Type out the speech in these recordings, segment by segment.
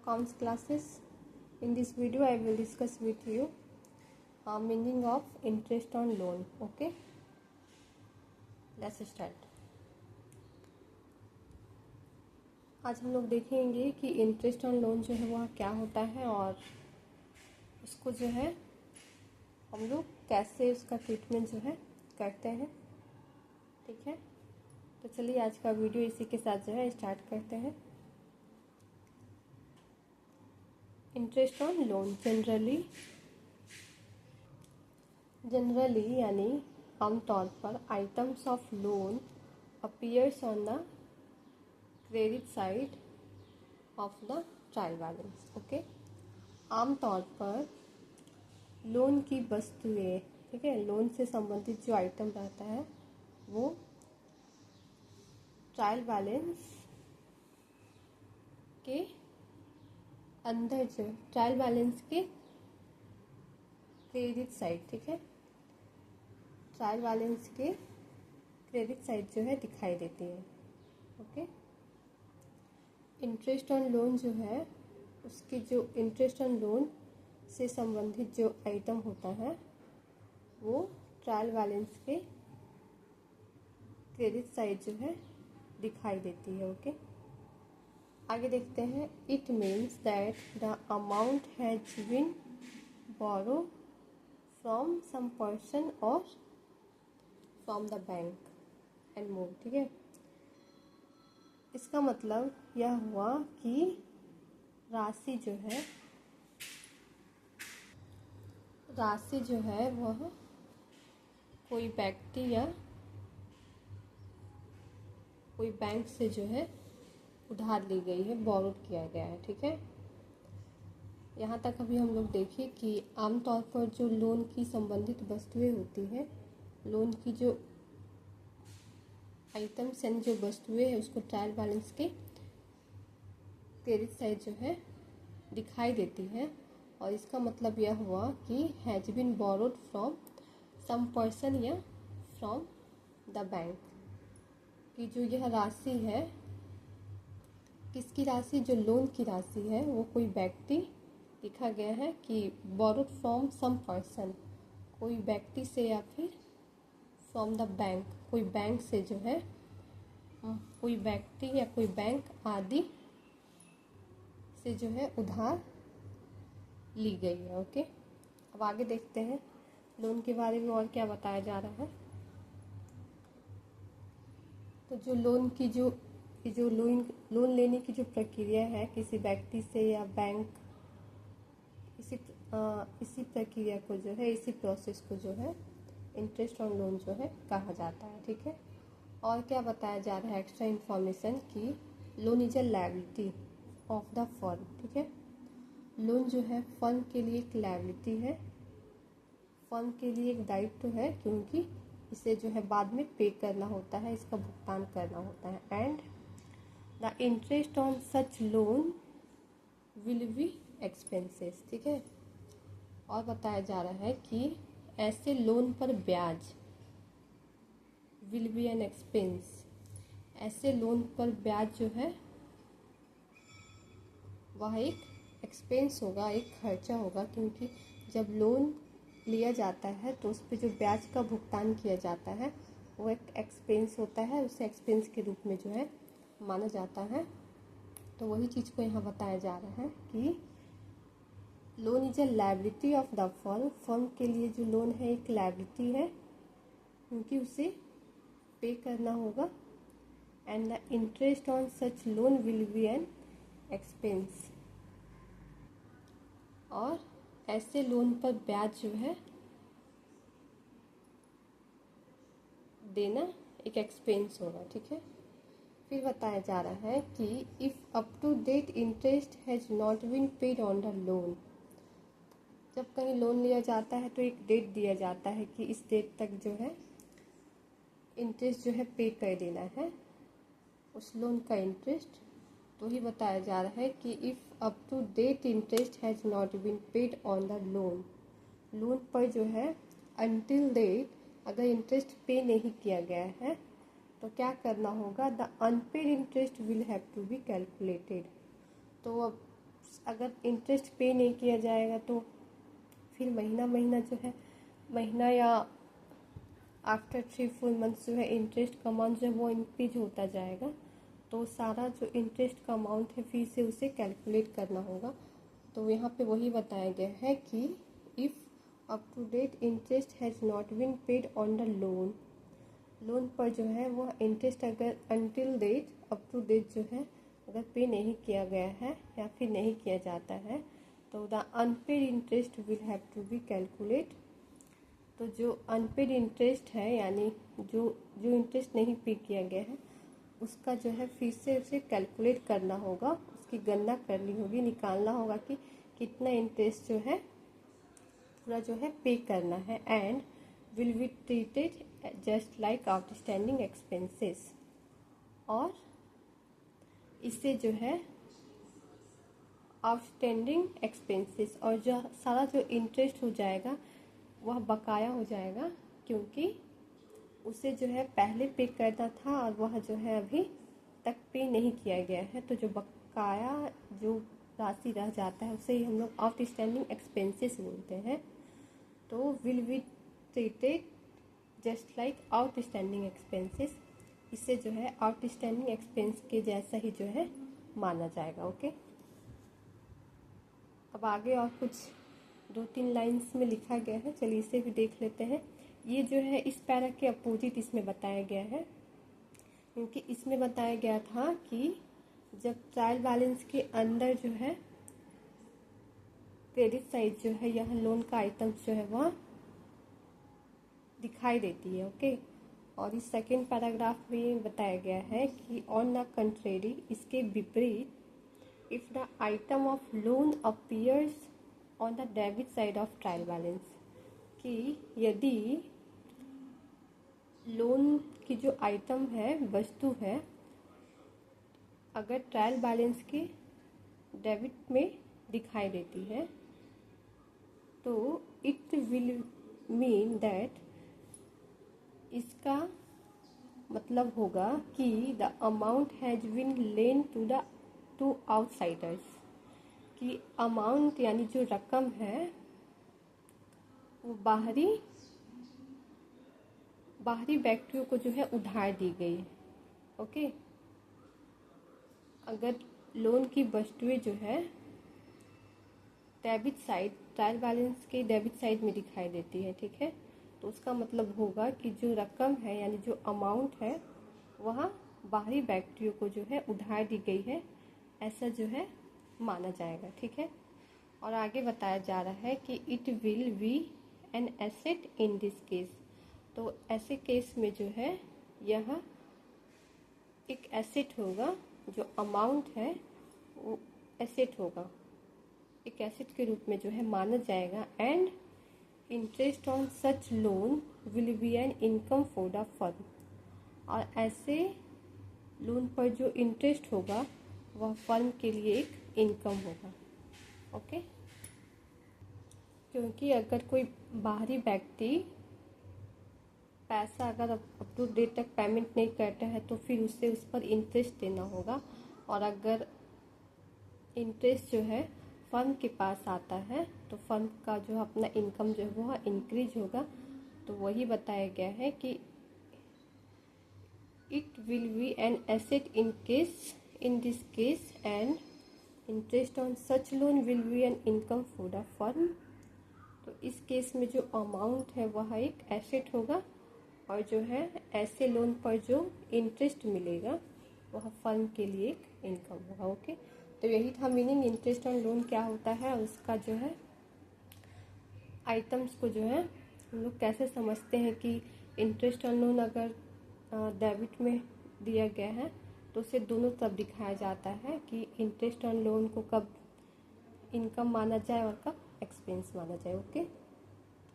accounts classes. In this video I will discuss with you meaning of interest on loan. Okay, let's start. आज हम लोग देखेंगे कि interest on loan जो है वह क्या होता है और उसको जो है हम लोग कैसे उसका ट्रीटमेंट जो है करते हैं. ठीक है, तो चलिए आज का वीडियो इसी के साथ जो है स्टार्ट करते हैं. इंटरेस्ट ऑन लोन जनरली यानी आमतौर पर items of loan appears on the credit side of the trial balance. Okay, आमतौर पर लोन की वस्तुएं, ठीक है, लोन से संबंधित जो आइटम रहता है वो ट्रायल बैलेंस के अंदर जो ट्रायल बैलेंस के क्रेडिट साइड, ठीक है, ट्रायल बैलेंस के क्रेडिट साइड जो है दिखाई देती है. ओके, इंटरेस्ट ऑन लोन जो है उसके जो इंटरेस्ट ऑन लोन से संबंधित जो आइटम होता है वो ट्रायल बैलेंस के क्रेडिट साइड जो है दिखाई देती है. ओके, आगे देखते हैं. It means that the amount has been borrow from some person और from the bank and more. ठीक है, इसका मतलब यह हुआ कि राशि जो है वह कोई व्यक्ति या कोई बैंक से जो है उधार ली गई है, बोरोड किया गया है. ठीक है, यहाँ तक अभी हम लोग देखिए कि आमतौर पर जो लोन की संबंधित वस्तुएं होती हैं, लोन की जो आइटम्स यानी जो वस्तुएं हैं उसको ट्रायल बैलेंस के क्रेडिट साइड जो है दिखाई देती है. और इसका मतलब यह हुआ कि has been borrowed from some person या फ्रॉम द बैंक, कि जो यह राशि है, किसकी राशि, जो लोन की राशि है वो कोई व्यक्ति लिखा गया है कि बोरोड फ्रॉम सम पर्सन, कोई व्यक्ति से या फिर फ्रॉम द बैंक, कोई बैंक से जो है, कोई व्यक्ति या कोई बैंक आदि से जो है उधार ली गई है. ओके, अब आगे देखते हैं लोन के बारे में और क्या बताया जा रहा है. तो जो लोन की जो लोन लेने की जो प्रक्रिया है किसी व्यक्ति से या बैंक, इसी प्रक्रिया को जो है, इसी प्रोसेस को जो है इंटरेस्ट ऑन लोन जो है कहा जाता है. ठीक है, और क्या बताया जा रहा है एक्स्ट्रा इन्फॉर्मेशन कि loan is a liability of the firm. ठीक है, लोन जो है फर्म के लिए एक लायबिलिटी है, फर्म के लिए एक दायित्व है, क्योंकि इसे जो है बाद में पे करना होता है, इसका भुगतान करना होता है. And the interest on such loan will be expenses. ठीक है, और बताया जा रहा है कि ऐसे लोन पर ब्याज विल बी एन एक्सपेंस, ऐसे लोन पर ब्याज जो है वह एक एक्सपेंस होगा, एक खर्चा होगा, क्योंकि जब लोन लिया जाता है तो उस पर जो ब्याज का भुगतान किया जाता है वो एक एक्सपेंस होता है, उसे एक्सपेंस के रूप में जो है माना जाता है. तो वही चीज़ को यहाँ बताया जा रहा है कि loan is a liability of the firm, firm के लिए जो लोन है एक लायबिलिटी है क्योंकि उसे पे करना होगा. And the interest on such loan will be an expense, और ऐसे लोन पर ब्याज जो है देना एक एक्सपेंस होगा. ठीक है, फिर बताया जा रहा है कि if up to date interest has not been paid on the loan, जब कहीं लोन लिया जाता है तो एक डेट दिया जाता है कि इस डेट तक जो है इंटरेस्ट जो है पे कर देना है, उस लोन का इंटरेस्ट. तो ही बताया जा रहा है कि if up to date interest has not been paid on the loan, loan पर जो है अनटिल डेट अगर इंटरेस्ट पे नहीं किया गया है तो क्या करना होगा, the unpaid interest will have to be calculated. तो अब अगर इंटरेस्ट पे नहीं किया जाएगा तो फिर महीना महीना जो है, महीना या आफ्टर 3-4 मंथ्स जो है इंटरेस्ट का अमाउंट जो है वो इंक्रीज होता जाएगा। तो सारा जो इंटरेस्ट का अमाउंट है फिर से उसे कैलकुलेट करना होगा। तो यहाँ पे वही बताया गया है कि if up to date interest has not been paid on the loan पर जो है वो इंटरेस्ट अगर until date up to date जो है अगर पे नहीं किया गया है या फिर नहीं किया जाता है तो the unpaid interest will have to be calculate. तो जो अनपेड इंटरेस्ट है यानी जो इंटरेस्ट नहीं पे किया गया है उसका जो है फिर से उसे कैलकुलेट करना होगा, उसकी गणना करनी होगी, निकालना होगा कि कितना इंटरेस्ट जो है पूरा जो है पे करना है and will be treated just like outstanding expenses. और इससे जो है आउटस्टैंडिंग एक्सपेंसेस और जो सारा जो इंटरेस्ट हो जाएगा वह बकाया हो जाएगा, क्योंकि उसे जो है पहले पे करना था और वह जो है अभी तक पे नहीं किया गया है। तो जो बकाया जो राशि रह जाता है उसे ही हम लोग आउटस्टैंडिंग एक्सपेंसेस बोलते हैं। तो will be treated just like outstanding expenses, इससे जो है आउटस्टैंडिंग एक्सपेंस के जैसा ही जो है माना जाएगा। ओके, अब आगे और कुछ 2-3 लाइन्स में लिखा गया है, चलिए इसे भी देख लेते हैं। ये जो है इस पैरा के अपोजिट इसमें बताया गया है, क्योंकि इसमें बताया गया था कि जब ट्रायल बैलेंस के अंदर जो है क्रेडिट साइड जो है यह लोन का आइटम्स जो है वह दिखाई देती है। ओके, और इस सेकेंड पैराग्राफ में बताया गया है कि ऑन द कंट्रेरी, इसके विपरीत, if the item of loan appears on the debit side of trial balance, कि यदि लोन की जो आइटम है, वस्तु है, अगर ट्रायल बैलेंस के डेबिट में दिखाई देती है तो इट विल मीन दैट, इसका मतलब होगा कि the amount has been lent to outsiders, कि अमाउंट यानी जो रकम है वो बाहरी व्यक्तियों को जो है उधार दी गई है। ओके, अगर लोन की वस्तुएं जो है डेबिट साइड, ट्रायल बैलेंस के डेबिट साइड में दिखाई देती है, ठीक है, तो उसका मतलब होगा कि जो रकम है यानी जो अमाउंट है वह बाहरी व्यक्तियों को जो है उधार दी गई है, ऐसा जो है माना जाएगा। ठीक है, और आगे बताया जा रहा है कि it will be an asset in this case, तो ऐसे केस में जो है यह एक एसेट होगा, जो अमाउंट है वो एसेट होगा, एक एसेट के रूप में जो है माना जाएगा। And interest on such loan will be an income for the firm, और ऐसे लोन पर जो इंटरेस्ट होगा वह फर्म के लिए एक इनकम होगा। ओके, क्योंकि अगर कोई बाहरी व्यक्ति पैसा अगर अप टू डेट तक पेमेंट नहीं करता है तो फिर उससे उस पर इंटरेस्ट देना होगा, और अगर इंटरेस्ट जो है फर्म के पास आता है तो फर्म का जो अपना इनकम जो है वो इंक्रीज होगा। तो वही बताया गया है कि it will be an asset in this case and interest on such loan will be an income for the firm. तो इस केस में जो अमाउंट है वह एक एसेट होगा, और जो है ऐसे लोन पर जो इंटरेस्ट मिलेगा वह फर्म के लिए एक इनकम होगा। ओके, तो यही था मीनिंग इंटरेस्ट ऑन लोन क्या होता है, और उसका जो है आइटम्स को जो है हम लोग कैसे समझते हैं कि इंटरेस्ट ऑन लोन अगर डेबिट में दिया गया है तो उसे दोनों तरफ दिखाया जाता है कि इंटरेस्ट ऑन लोन को कब इनकम माना जाए और कब एक्सपेंस माना जाए। ओके,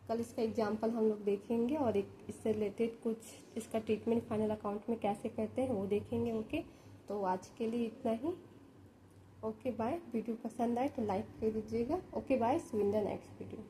कल इसका एग्जाम्पल हम लोग देखेंगे और एक इससे रिलेटेड कुछ इसका ट्रीटमेंट फाइनल अकाउंट में कैसे करते हैं वो देखेंगे। ओके, तो आज के लिए इतना ही। ओके बाय, वीडियो पसंद आए तो लाइक कर दीजिएगा। Okay bye, see you in the next video.